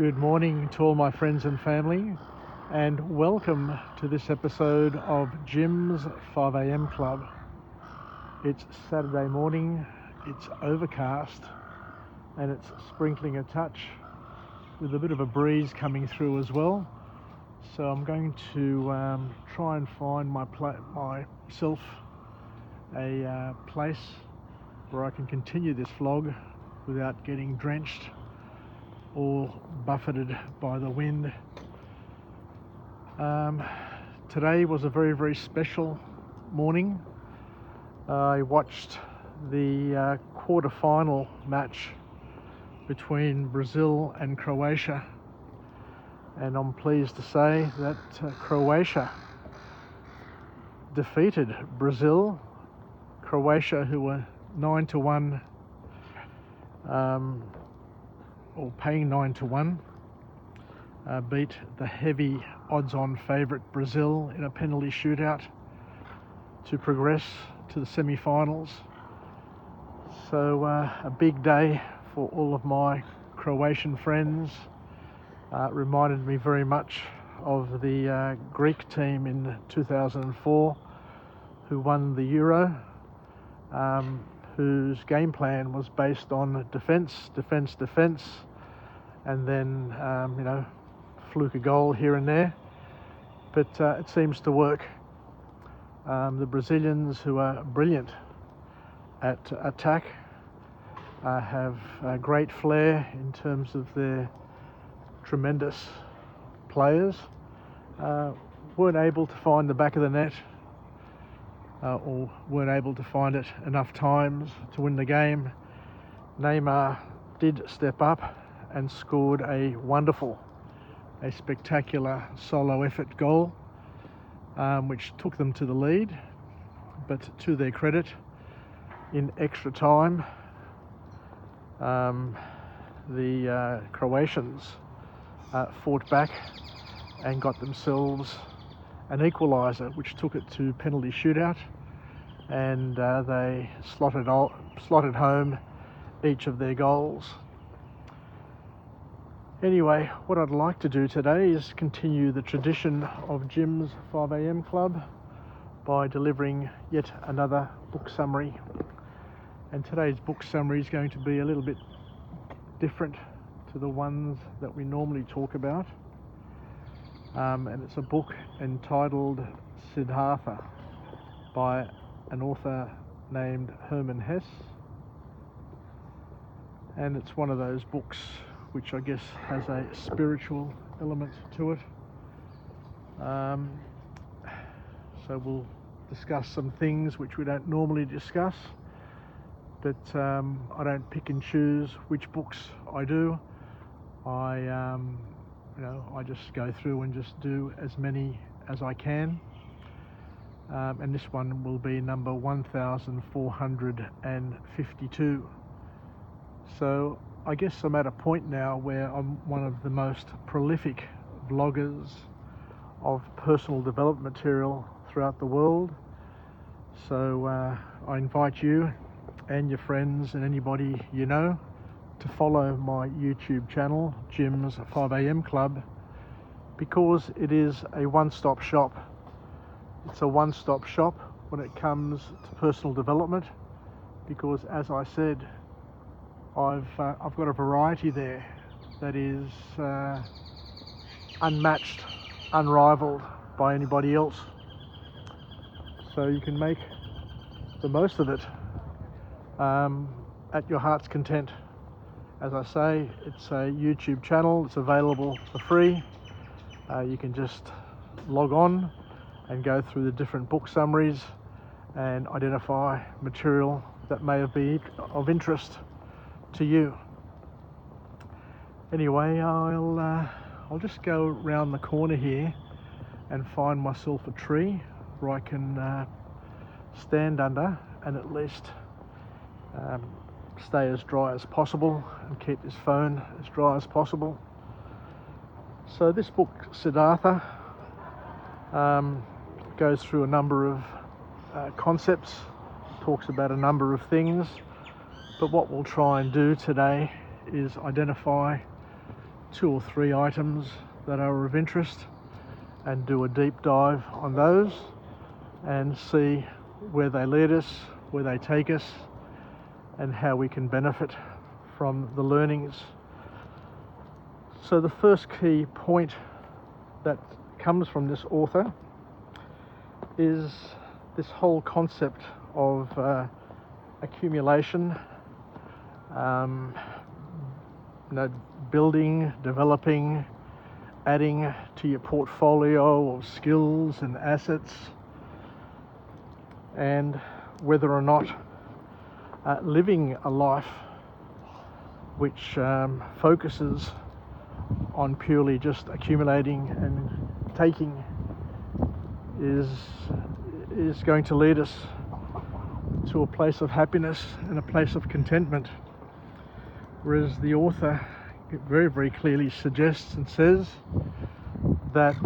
Good morning to all my friends and family, and welcome to this episode of Jim's 5am Club. It's Saturday morning, it's overcast, and it's sprinkling a touch with a bit of a breeze coming through as well. So I'm going to try and find myself a place where I can continue this vlog without getting drenched or buffeted by the wind. Today was a very, very special morning. I watched the quarter-final match between Brazil and Croatia, and I'm pleased to say that Croatia defeated Brazil. Croatia, who were 9-1, or paying 9-1, beat the heavy odds-on favourite Brazil in a penalty shootout to progress to the semi-finals. So a big day for all of my Croatian friends. Reminded me very much of the Greek team in 2004 who won the Euro, whose game plan was based on defence, and then fluke a goal here and there. But it seems to work. The Brazilians, who are brilliant at attack, have great flair in terms of their tremendous players, weren't able to find the back of the net, or weren't able to find it enough times to win the game. Neymar did step up and scored a spectacular solo effort goal, which took them to the lead. But to their credit, in extra time, the Croatians fought back and got themselves an equaliser, which took it to penalty shootout, and they slotted home each of their goals. Anyway, what I'd like to do today is continue the tradition of Jim's 5am Club by delivering yet another book summary. And today's book summary is going to be a little bit different to the ones that we normally talk about. And it's a book entitled Siddhartha by an author named Hermann Hesse. And it's one of those books which I guess has a spiritual element to it. So we'll discuss some things which we don't normally discuss, but I don't pick and choose which books I do. I just go through and just do as many as I can. And this one will be number 1452. So I guess I'm at a point now where I'm one of the most prolific vloggers of personal development material throughout the world. So I invite you and your friends and anybody you know to follow my YouTube channel, Jim's 5am Club, because it is a one-stop shop. It's a one-stop shop when it comes to personal development, because as I said, I've got a variety there that is unmatched, unrivaled by anybody else. So you can make the most of it at your heart's content. As I say, it's a YouTube channel. It's available for free. You can just log on and go through the different book summaries and identify material that may be of interest to you. Anyway, I'll just go round the corner here and find myself a tree where I can stand under and at least stay as dry as possible and keep this phone as dry as possible. So this book, Siddhartha, goes through a number of concepts, talks about a number of things, but what we'll try and do today is identify 2 or 3 items that are of interest and do a deep dive on those and see where they lead us, where they take us, and how we can benefit from the learnings. So the first key point that comes from this author is this whole concept of accumulation, building, developing, adding to your portfolio of skills and assets, and whether or not living a life which focuses on purely just accumulating and taking is going to lead us to a place of happiness and a place of contentment. Whereas the author very, very clearly suggests and says that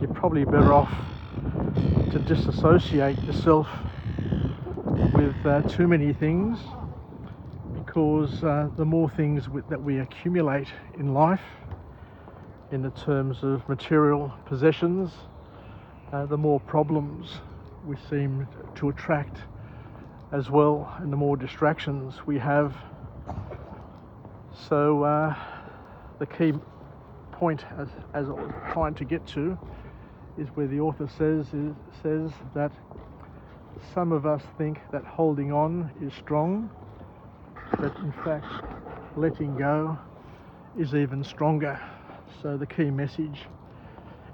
you're probably better off to disassociate yourself with too many things, because the more things that we accumulate in life in the terms of material possessions, the more problems we seem to attract as well, and the more distractions we have. So the key point, as I was trying to get to, is where the author says that some of us think that holding on is strong, but in fact letting go is even stronger. So the key message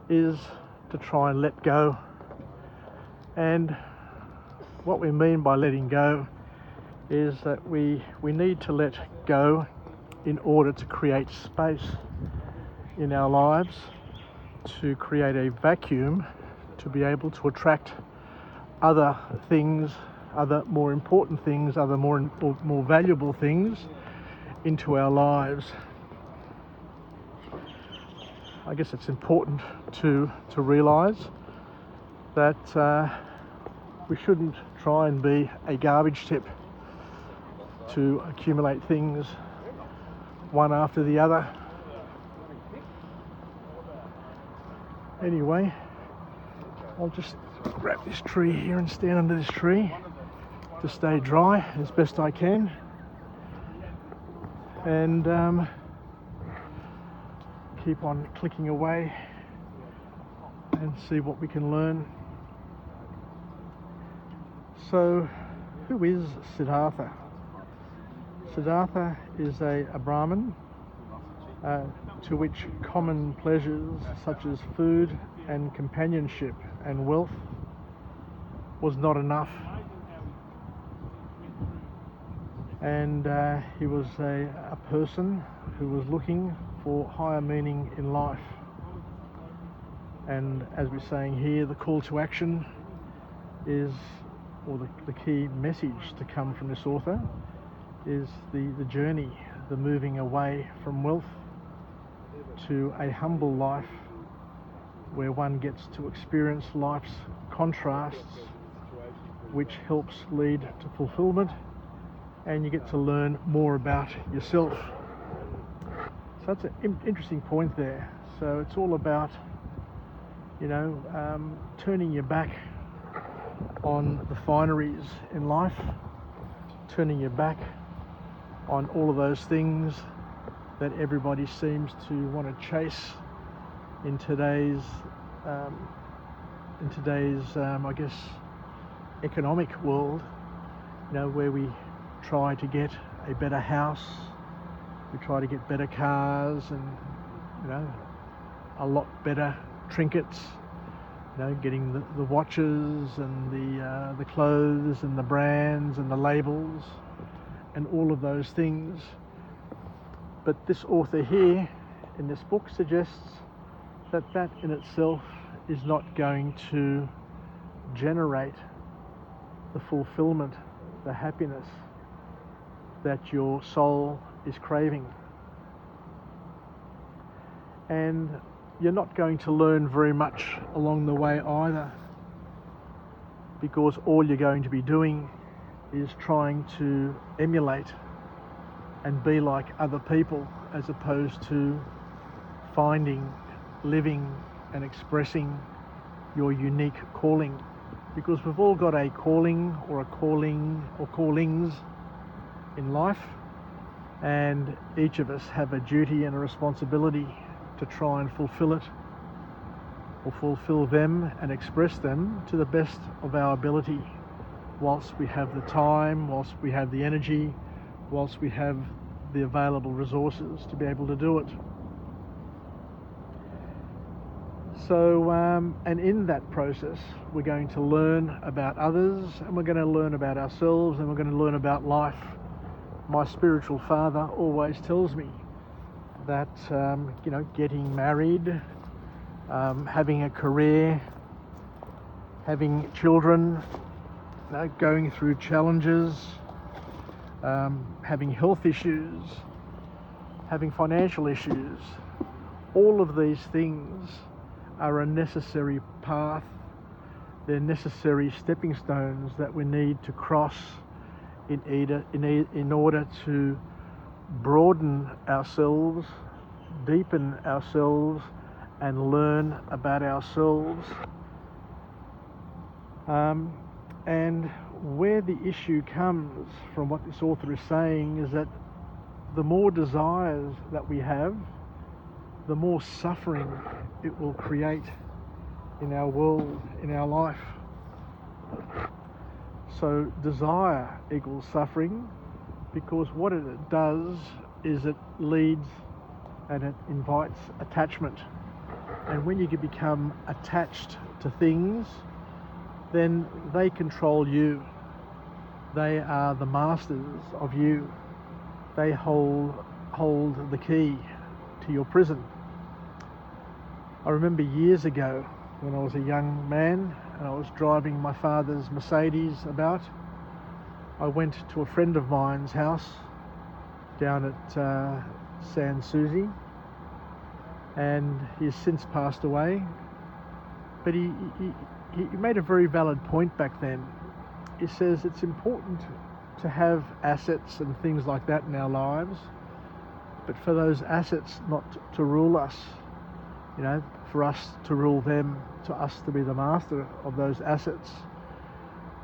is to try and let go. And what we mean by letting go is that we need to let go in order to create space in our lives, to create a vacuum, to be able to attract other things, other more important things, other more valuable things into our lives. I guess it's important to realise that we shouldn't try and be a garbage tip to accumulate things one after the other. Anyway, I'll just grab this tree here and stand under this tree to stay dry as best I can, and keep on clicking away and see what we can learn. So, who is Siddhartha? Siddhartha is a Brahmin to which common pleasures such as food and companionship and wealth was not enough. And he was a person who was looking for higher meaning in life. And as we're saying here, the call to action is, or the key message to come from this author, is the journey, the moving away from wealth to a humble life where one gets to experience life's contrasts, which helps lead to fulfillment, and you get to learn more about yourself. So that's an interesting point there. So it's all about, turning your back on the fineries in life, turning your back on all of those things that everybody seems to want to chase in today's I guess economic world, where we try to get a better house, we try to get better cars, and a lot better trinkets, getting the watches and the clothes and the brands and the labels and all of those things. But this author here in this book suggests that in itself is not going to generate the fulfillment, the happiness that your soul is craving. And you're not going to learn very much along the way either, because all you're going to be doing is trying to emulate and be like other people as opposed to finding, living and expressing your unique calling. Because we've all got a calling or a calling or callings in life, and each of us have a duty and a responsibility to try and fulfill it, or fulfill them and express them to the best of our ability, whilst we have the time, whilst we have the energy, whilst we have the available resources to be able to do it. So, and in that process, we're going to learn about others, and we're going to learn about ourselves, and we're going to learn about life. My spiritual father always tells me that, getting married, having a career, having children, going through challenges, having health issues, having financial issues, all of these things are a necessary path. They're necessary stepping stones that we need to cross in order to broaden ourselves, deepen ourselves, and learn about ourselves. And where the issue comes from what this author is saying is that the more desires that we have, the more suffering it will create in our world, in our life. So desire equals suffering, because what it does is it leads and it invites attachment. And when you can become attached to things, then they control you. They are the masters of you. They hold the key to your prison. I remember years ago when I was a young man and I was driving my father's Mercedes about. I went to a friend of mine's house down at San Susi, and he has since passed away. But he made a very valid point back then. He says it's important to have assets and things like that in our lives, but for those assets not to rule us, for us to rule them, to us to be the master of those assets.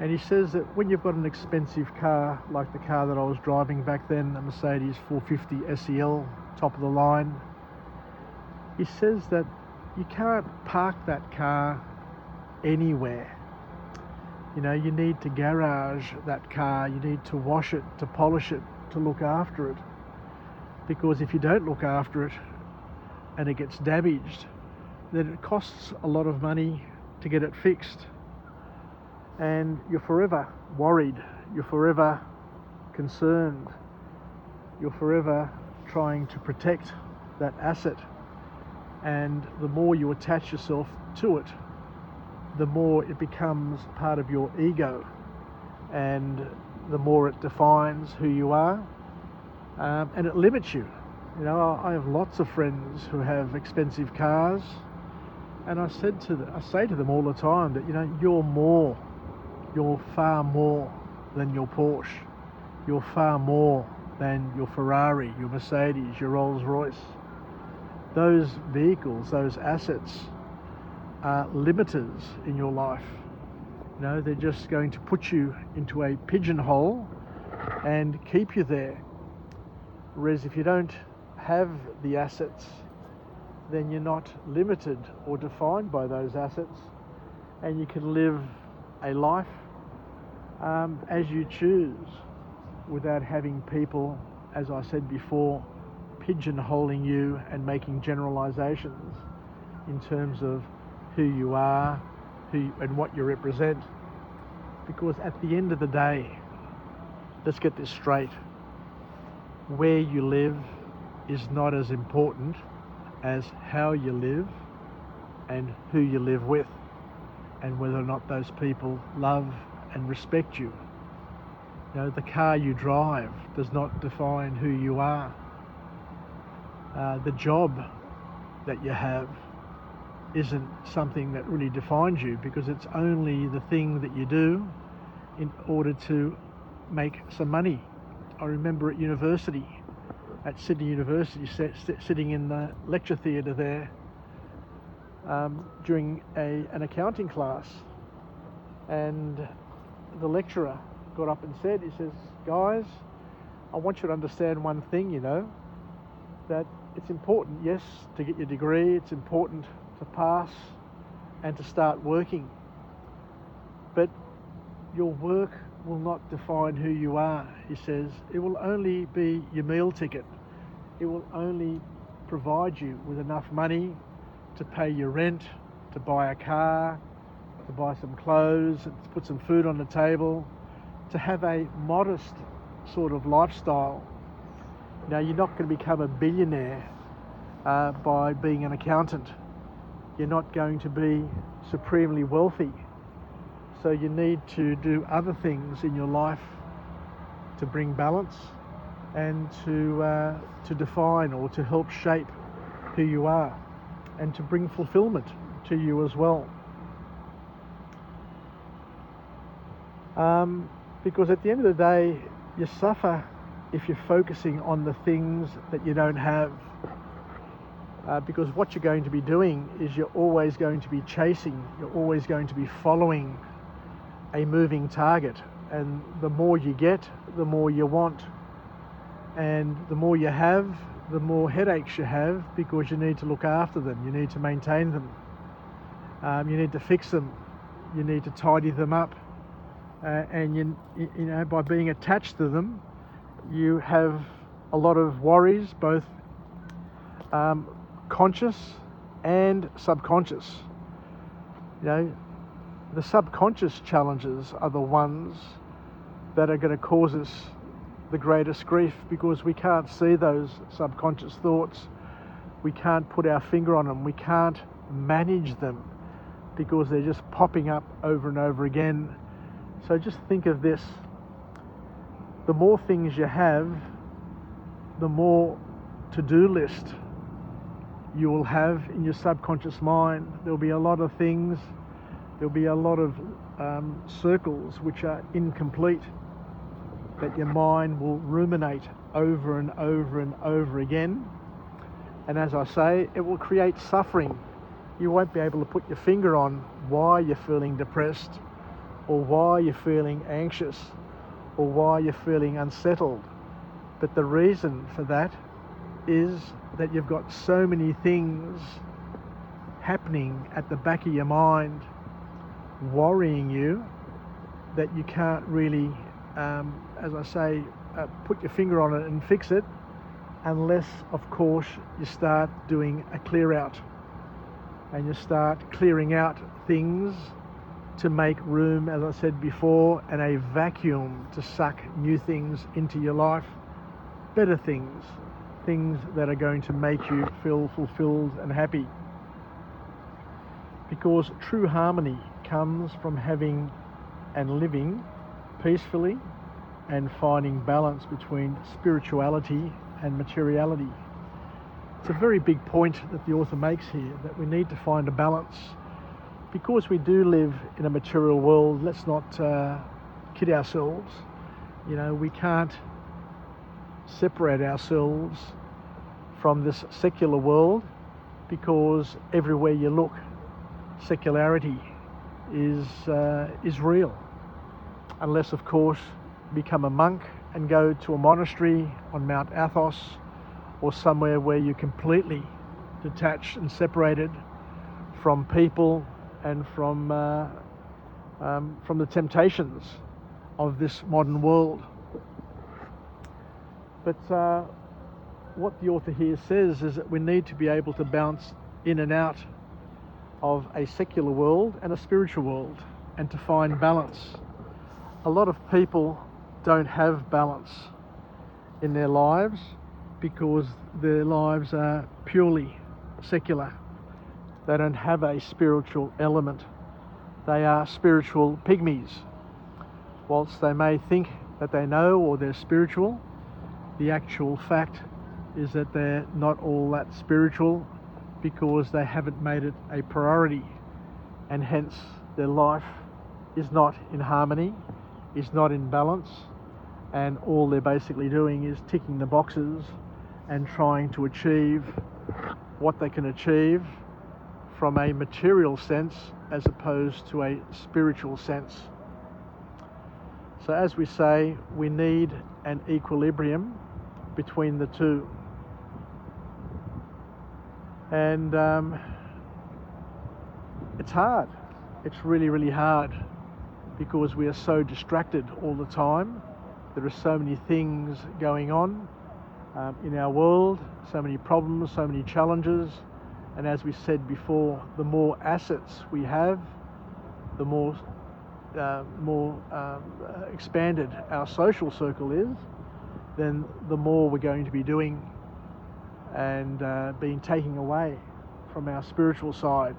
And he says that when you've got an expensive car, like the car that I was driving back then, a Mercedes 450 SEL, top of the line, he says that you can't park that car anywhere. You need to garage that car, you need to wash it, to polish it, to look after it. Because if you don't look after it and it gets damaged, then it costs a lot of money to get it fixed. And you're forever worried, you're forever concerned, you're forever trying to protect that asset. And the more you attach yourself to it, the more it becomes part of your ego, and the more it defines who you are, and it limits you. I have lots of friends who have expensive cars, and I say to them all the time that you're far more than your Porsche, you're far more than your Ferrari, your Mercedes, your Rolls Royce. Those vehicles, those assets, are limiters in your life. They're just going to put you into a pigeonhole and keep you there. Whereas if you don't have the assets, then you're not limited or defined by those assets, and you can live a life as you choose, without having people, as I said before, pigeonholing you and making generalizations in terms of who you are, and what you represent. Because at the end of the day, let's get this straight, where you live is not as important as how you live and who you live with, and whether or not those people love and respect you. The car you drive does not define who you are. The job that you have isn't something that really defines you, because it's only the thing that you do in order to make some money. I remember at university, at Sydney University, sitting in the lecture theatre there during an accounting class, and the lecturer got up and said, he says, guys, I want you to understand one thing, that it's important, yes, to get your degree, it's important to pass and to start working, but your work will not define who you are. He says it will only be your meal ticket. It will only provide you with enough money to pay your rent, to buy a car, to buy some clothes, to put some food on the table, to have a modest sort of lifestyle. Now, you're not going to become a billionaire by being an accountant. You're not going to be supremely wealthy. So you need to do other things in your life to bring balance and to define or to help shape who you are and to bring fulfillment to you as well. Because at the end of the day, you suffer if you're focusing on the things that you don't have. Because what you're going to be doing is you're always going to be chasing, you're always going to be following a moving target, and the more you get, the more you want, and the more you have, the more headaches you have, because you need to look after them, you need to maintain them, you need to fix them, you need to tidy them up, and you know, by being attached to them, you have a lot of worries, both conscious and subconscious. The subconscious challenges are the ones that are going to cause us the greatest grief, because we can't see those subconscious thoughts, we can't put our finger on them, we can't manage them, because they're just popping up over and over again. So just think of this: the more things you have, the more to-do list you will have in your subconscious mind. There'll be a lot of things, there'll be a lot of circles which are incomplete, that your mind will ruminate over and over and over again. And as I say, it will create suffering. You won't be able to put your finger on why you're feeling depressed, or why you're feeling anxious, or why you're feeling unsettled. But the reason for that is that you've got so many things happening at the back of your mind, worrying you, that you can't really, as I say, put your finger on it and fix it, unless, of course, you start doing a clear out, and you start clearing out things to make room, as I said before, and a vacuum to suck new things into your life, better things, things that are going to make you feel fulfilled and happy. Because true harmony comes from having and living peacefully and finding balance between spirituality and materiality. It's a very big point that the author makes here, that we need to find a balance. Because we do live in a material world, let's not kid ourselves. We can't separate ourselves from this secular world, because everywhere you look, secularity is real. Unless, of course, you become a monk and go to a monastery on Mount Athos, or somewhere where you're completely detached and separated from people and from the temptations of this modern world. But what the author here says is that we need to be able to bounce in and out of a secular world and a spiritual world, and to find balance. A lot of people don't have balance in their lives because their lives are purely secular. They don't have a spiritual element. They are spiritual pygmies. Whilst they may think that they know or they're spiritual, the actual fact is that they're not all that spiritual, because they haven't made it a priority, and hence their life is not in harmony, is not in balance, and all they're basically doing is ticking the boxes and trying to achieve what they can achieve from a material sense as opposed to a spiritual sense. So as we say, we need an equilibrium between the two. And it's hard. It's really, really hard because we are so distracted all the time. There are so many things going on in our world, so many problems, so many challenges. And as we said before, the more assets we have, the more expanded our social circle is, then the more we're going to be doing and being taken away from our spiritual side.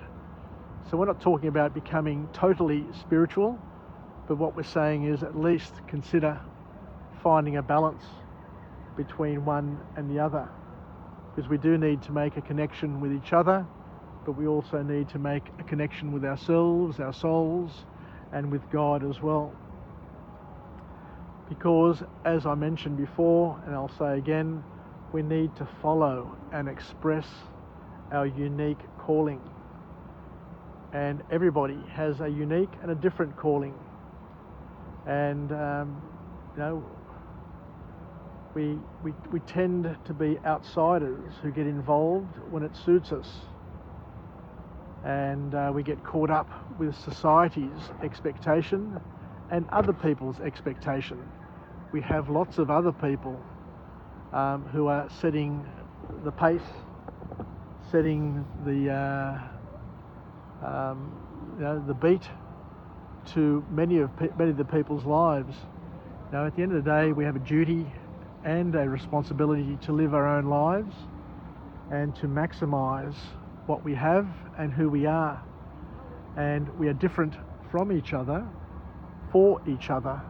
So we're not talking about becoming totally spiritual, but what we're saying is at least consider finding a balance between one and the other, because we do need to make a connection with each other, but we also need to make a connection with ourselves, our souls, and with God as well. Because, as I mentioned before, and I'll say again, we need to follow and express our unique calling. And everybody has a unique and a different calling. And, we tend to be outsiders who get involved when it suits us. And we get caught up with society's expectation and other people's expectation. We have lots of other people who are setting the pace, setting the beat to many of the people's lives. Now, at the end of the day, we have a duty and a responsibility to live our own lives and to maximize what we have and who we are. And we are different from each other for each other.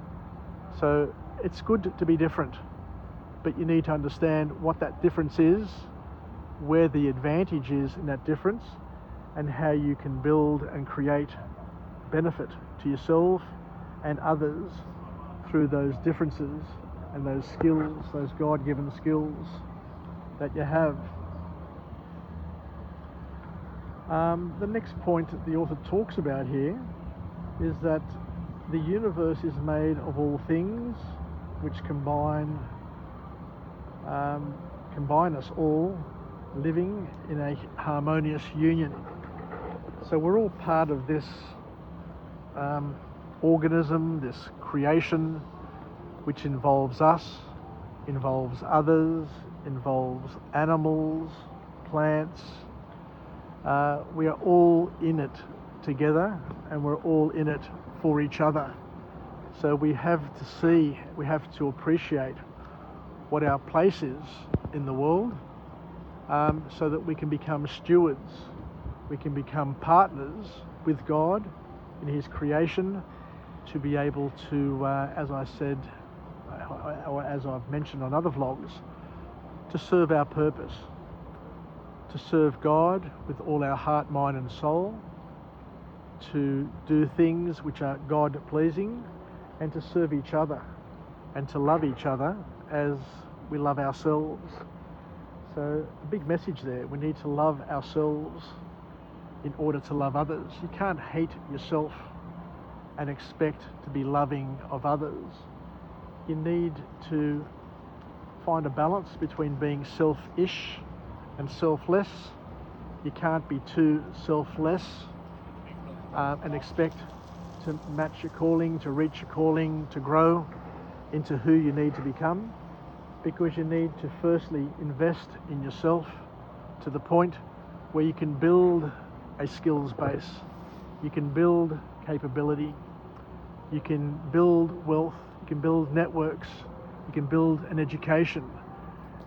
So it's good to be different, but you need to understand what that difference is, where the advantage is in that difference, and how you can build and create benefit to yourself and others through those differences and those skills, those God-given skills that you have. The next point that the author talks about here is that the universe is made of all things which combine us all living in a harmonious union. So we're all part of this organism, this creation, which involves us, involves others, involves animals, plants. We are all in it together, and we're all in it for each other. So we have to appreciate what our place is in the world, so that we can become stewards, we can become partners with God in His creation, to be able to, as I said, or as I've mentioned on other vlogs, to serve our purpose, to serve God with all our heart, mind and soul, to do things which are God-pleasing, and to serve each other and to love each other as we love ourselves. So a big message there. We need to love ourselves in order to love others. You can't hate yourself and expect to be loving of others. You need to find a balance between being selfish and selfless. You can't be too selfless and expect to match your calling, to reach your calling, to grow into who you need to become, because you need to firstly invest in yourself to the point where you can build a skills base, you can build capability, you can build wealth, you can build networks, you can build an education,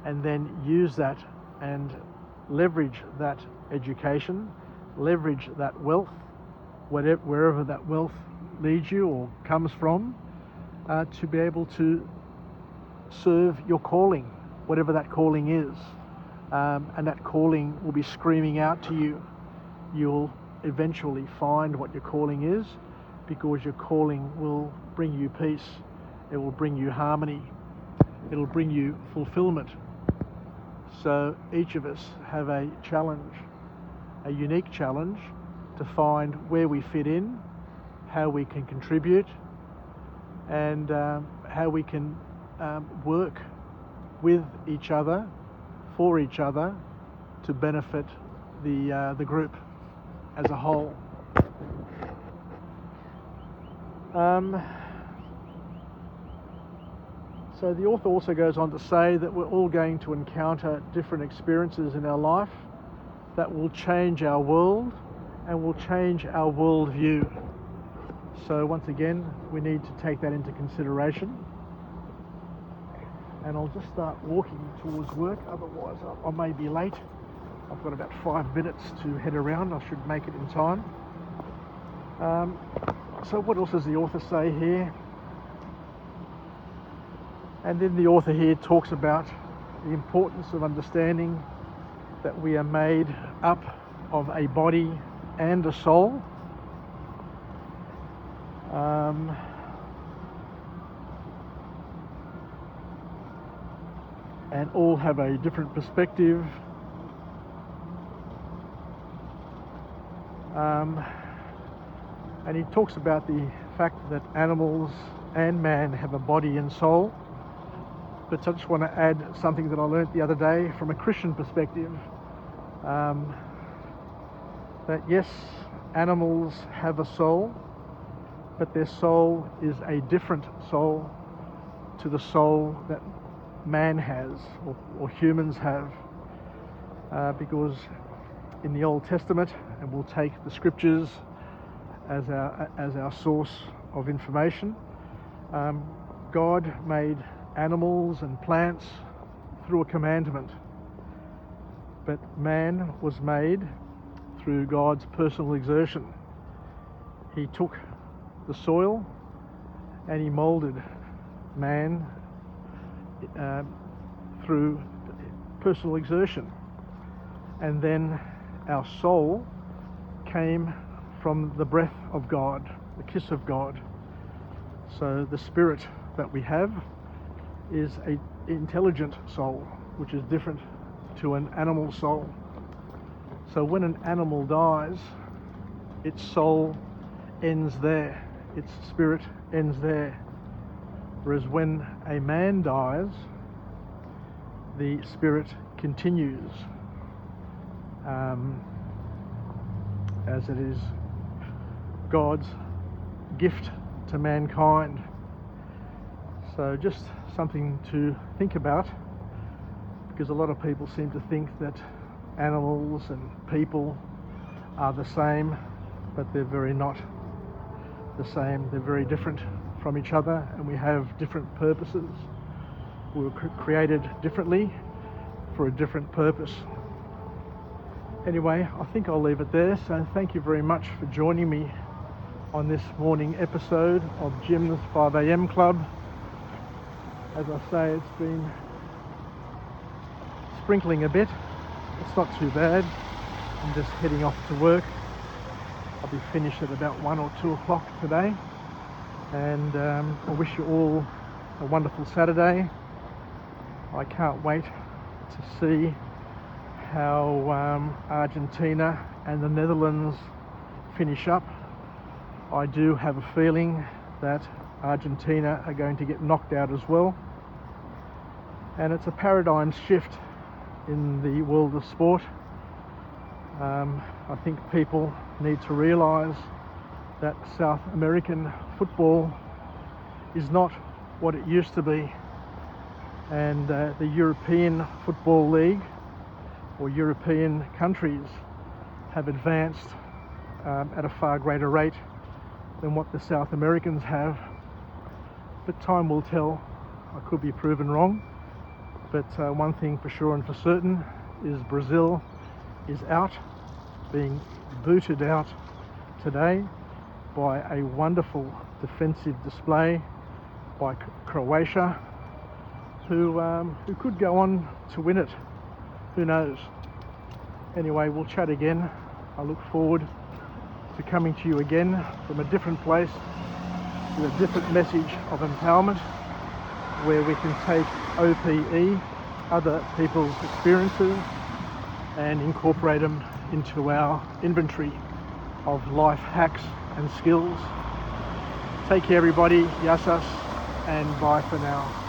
and then use that and leverage that education, leverage that wealth, wherever that wealth leads you or comes from, to be able to serve your calling, whatever that calling is. And that calling will be screaming out to you. You'll eventually find what your calling is, because your calling will bring you peace, it will bring you harmony, it will bring you fulfillment. So each of us have a challenge, a unique challenge, to find where we fit in, how we can contribute, and how we can work with each other, for each other, to benefit the group as a whole. So the author also goes on to say that we're all going to encounter different experiences in our life that will change our world and will change our worldview. So once again, we need to take that into consideration. And I'll just start walking towards work, otherwise I may be late. I've got about 5 minutes to head around. I should make it in time. So what else does the author say here? And then the author here talks about the importance of understanding that we are made up of a body and a soul. And all have a different perspective. And he talks about the fact that animals and man have a body and soul. But I just want to add something that I learnt the other day from a Christian perspective. That yes, animals have a soul, but their soul is a different soul to the soul that man has, or humans have. Because in the Old Testament, and we'll take the scriptures as our source of information, God made animals and plants through a commandment, but man was made through God's personal exertion. He took the soil and he molded man through personal exertion, and then our soul came from the breath of God, the kiss of God. So the spirit that we have is an intelligent soul, which is different to an animal soul. So when an animal dies, its soul ends there, its spirit ends there. Whereas when a man dies, the spirit continues, as it is God's gift to mankind. So just something to think about, because a lot of people seem to think that animals and people are the same, but they're very not the same. They're very different from each other, and we have different purposes. We were created differently for a different purpose. Anyway, I think I'll leave it there. So thank you very much for joining me on this morning episode of Jim's 5 a.m. Club. As I say, it's been sprinkling a bit. It's not too bad. I'm just heading off to work. I'll be finished at about 1 or 2 o'clock today. And I wish you all a wonderful Saturday. I can't wait to see how Argentina and the Netherlands finish up. I do have a feeling that Argentina are going to get knocked out as well. And it's a paradigm shift in the world of sport. I think people need to realise that South American football is not what it used to be, and the European Football League, or European countries, have advanced at a far greater rate than what the South Americans have. But time will tell. I could be proven wrong, but one thing for sure and for certain is Brazil is out, being booted out today by a wonderful defensive display by Croatia, who could go on to win it. Who knows? Anyway, we'll chat again. I look forward to coming to you again from a different place with a different message of empowerment, where we can take OPE other people's experiences and incorporate them into our inventory of life hacks and skills. Take care everybody, yasas, and bye for now.